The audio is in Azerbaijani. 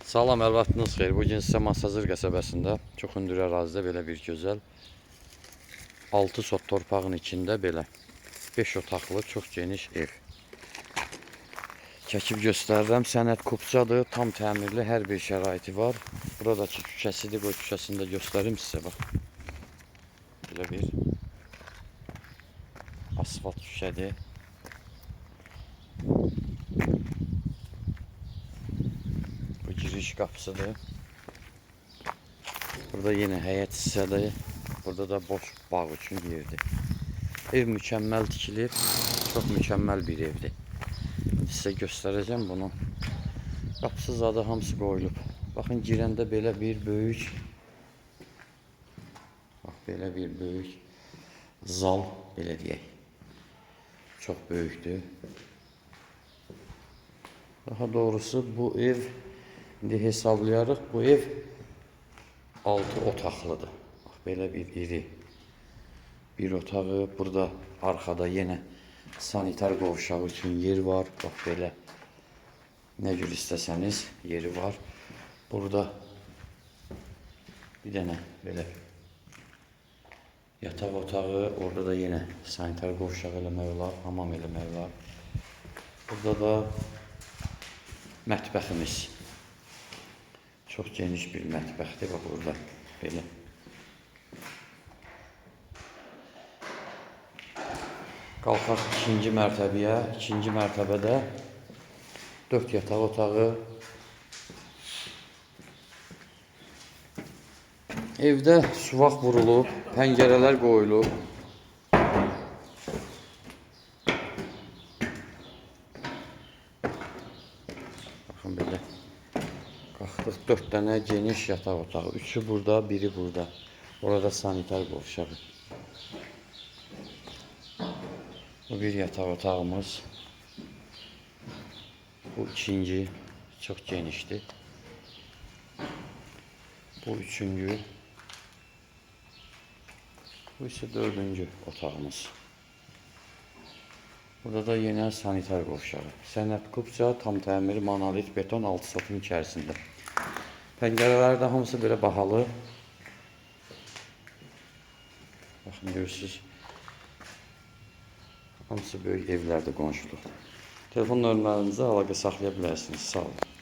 Salam, əlvaxtınız xeyir. Bugün sizə Masazır qəsəbəsində çox hündür ərazidə belə bir gözəl 6 sot torpağın içində belə 5 otaqlı çox geniş ev çəkib göstərirəm. Sənəd Kupçadır, tam təmirli, hər bir şəraiti var. Buradakı küçəsidir, bu küçəsini də göstərim sizə bax. Belə bir asfalt küçədir. Bu giriş qapısıdır. Burada yine həyət hissədir. Burada da boş bağ üçün yerdir. Ev mükəmməl tikilib. Çox mükəmməl bir evdir. Sizə göstərəcəm bunu. Qapısı zadı hamısı qoyulub. Baxın, girəndə belə bir böyük belə bir böyük zal, belə deyək. Çox böyükdür. Daha doğrusu bu ev, indi hesablayarıq, bu ev 6 otaqlıdır. Bax, belə bir iri bir otağı. Burada arkada yenə sanitar qovşağı üçün yer var. Bax, belə nə cür istəsəniz yeri var. Burada bir dənə belə yataq otağı. Orada da yenə sanitar qovşağı eləmək olar, hamam eləmək olar. Burada da mətbəximiz. Çox geniş bir mətbəxdir. Bax, burada belə. Qalxaq ikinci mərtəbəyə. İkinci mərtəbədə 4 yataq otağı. Evdə suvaq vurulub, pəncərələr qoyulub. Baxın, belə. Qalxdıq, 4 dənə geniş yataq otağı. 3'ü burada, biri burada. Orada sanitar qovşağı. Bu bir yataq otağımız. Bu ikinci, çox genişdir. Bu üçüncü. Bu ise dördüncü otağımız. Burada da yenə sanitar qovşağı. Sənəd Kupça, tam təmir, monolit, beton 6 sotun içərisində. Pəncərələri də hamısı belə bahalı. Baxın, görürsünüz. Hamısı böyük evlərdə qonşuluq. Telefon nömrələrinizə əlaqə saxlaya bilərsiniz. Sağ olun.